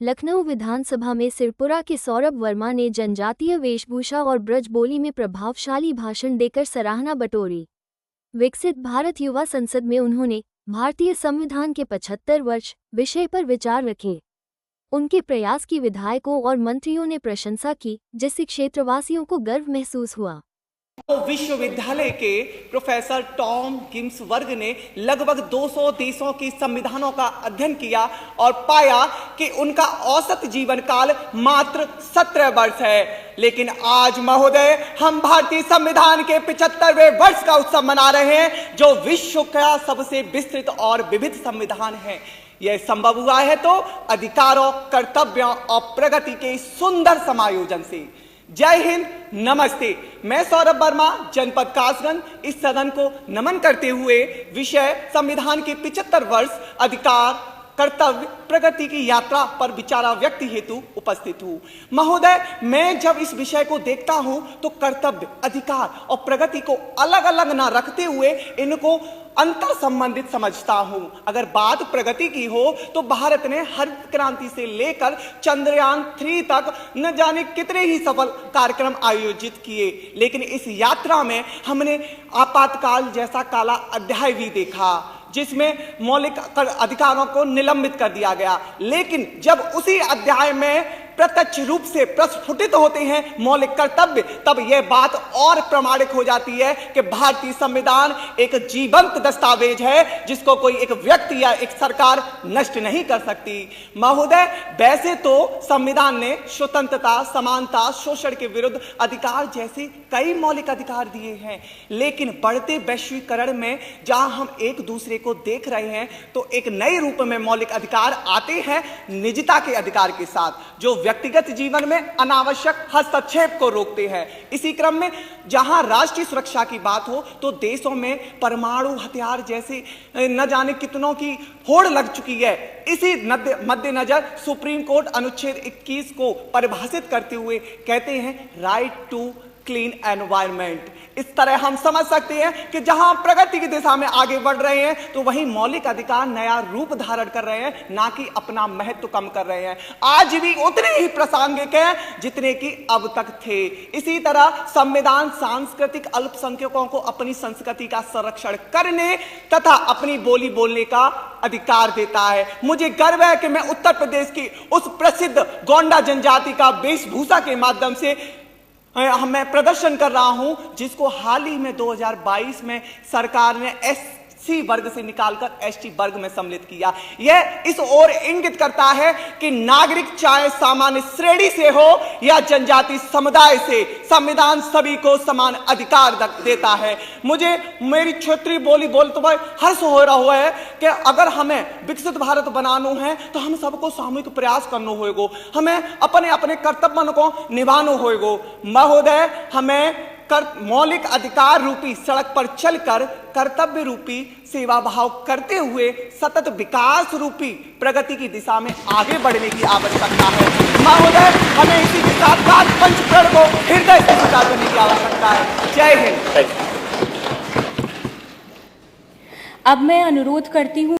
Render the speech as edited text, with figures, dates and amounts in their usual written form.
लखनऊ विधानसभा में सिरपुरा के सौरभ वर्मा ने जनजातीय वेशभूषा और ब्रज बोली में प्रभावशाली भाषण देकर सराहना बटोरी। विकसित भारत युवा संसद में उन्होंने भारतीय संविधान के 75 वर्ष विषय पर विचार रखे। उनके प्रयास की विधायकों और मंत्रियों ने प्रशंसा की, जिससे क्षेत्रवासियों को गर्व महसूस हुआ। विश्वविद्यालय के प्रोफेसर टॉम गिम्सवर्ग ने लगभग 200 देशों के संविधानों का अध्ययन किया और पाया कि उनका औसत जीवन काल मात्र 17 वर्ष है। लेकिन आज महोदय, हम भारतीय संविधान के 75वें वर्ष का उत्सव मना रहे हैं, जो विश्व का सबसे विस्तृत और विविध संविधान है। यह संभव हुआ है तो अधिकारों, कर्तव्यों और प्रगति के सुंदर समायोजन से। जय हिंद, नमस्ते। मैं सौरभ वर्मा, जनपद कासगंज, इस सदन को नमन करते हुए विषय संविधान के 75 वर्ष अधिकार, कर्तव्य, प्रगति की यात्रा पर विचारा व्यक्ति हेतु उपस्थित हूं। महोदय, मैं जब इस विषय को देखता हूं तो कर्तव्य, अधिकार और प्रगति को अलग अलग न रखते हुए इनको अंतर संबंधित समझता हूं। अगर बात प्रगति की हो तो भारत ने हरित क्रांति से लेकर चंद्रयान 3 तक न जाने कितने ही सफल कार्यक्रम आयोजित किए, लेकिन इस यात्रा में हमने आपातकाल जैसा काला अध्याय भी देखा, जिसमें मौलिक अधिकारों को निलंबित कर दिया गया। लेकिन जब उसी अध्याय में प्रत्यक्ष रूप से प्रस्फुटित होते हैं मौलिक कर्तव्य, तब यह बात और प्रमाणित हो जाती है कि भारतीय संविधान एक जीवंत दस्तावेज है, जिसको कोई एक व्यक्ति या एक सरकार नष्ट नहीं कर सकती। महोदय, वैसे तो संविधान ने स्वतंत्रता, समानता, शोषण के विरुद्ध अधिकार जैसे कई मौलिक अधिकार दिए हैं, लेकिन बढ़ते वैश्वीकरण में जहां हम एक दूसरे को देख रहे हैं तो एक नए रूप में मौलिक अधिकार आते हैं निजता के अधिकार के साथ, जो व्यक्तिगत जीवन में अनावश्यक हस्तक्षेप को रोकते हैं। इसी क्रम में जहां राष्ट्रीय सुरक्षा की बात हो तो देशों में परमाणु हथियार जैसे न जाने कितनों की होड़ लग चुकी है। इसी मद्देनजर सुप्रीम कोर्ट अनुच्छेद 21 को परिभाषित करते हुए कहते हैं राइट टू क्लीन एनवायरनमेंट। इस तरह हम समझ सकते हैं कि जहां प्रगति की दिशा में आगे बढ़ रहे हैं तो वहीं मौलिक अधिकार नया रूप धारण कर रहे हैं, ना कि अपना महत्व कम कर रहे हैं। आज भी उतने ही प्रासंगिक हैं जितने कि अब तक थे। इसी तरह संविधान सांस्कृतिक अल्पसंख्यकों को अपनी संस्कृति का संरक्षण करने तथा अपनी बोली बोलने का अधिकार देता है। मुझे गर्व है कि मैं उत्तर प्रदेश की उस प्रसिद्ध गोंडा जनजाति का वेशभूषा के माध्यम से मैं प्रदर्शन कर रहा हूं, जिसको हाल ही में 2022 में सरकार ने एससी वर्ग से निकालकर एसटी वर्ग में सम्मिलित किया। यह इस ओर इंगित करता है कि नागरिक चाहे सामान्य श्रेणी से हो या जनजाति समुदाय से, संविधान सभी को समान अधिकार देता है। मुझे मेरी क्षेत्रीय बोली बोलते हुए हर्ष हो रहा है कि अगर हमें विकसित भारत बनाना है तो हम सबको सामूहिक प्रयास करना होगा, हमें अपने अपने कर्तव्य को निभाना होगा। महोदय, हमें मौलिक अधिकार रूपी सड़क पर चलकर कर्तव्य रूपी सेवा भाव करते हुए सतत विकास रूपी प्रगति की दिशा में आगे बढ़ने की आवश्यकता है। महोदय, हमें इसी के साथ साथ पंचप्रण को हृदय से स्वीकार करने की आवश्यकता है। जय हिंद। अब मैं अनुरोध करती हूँ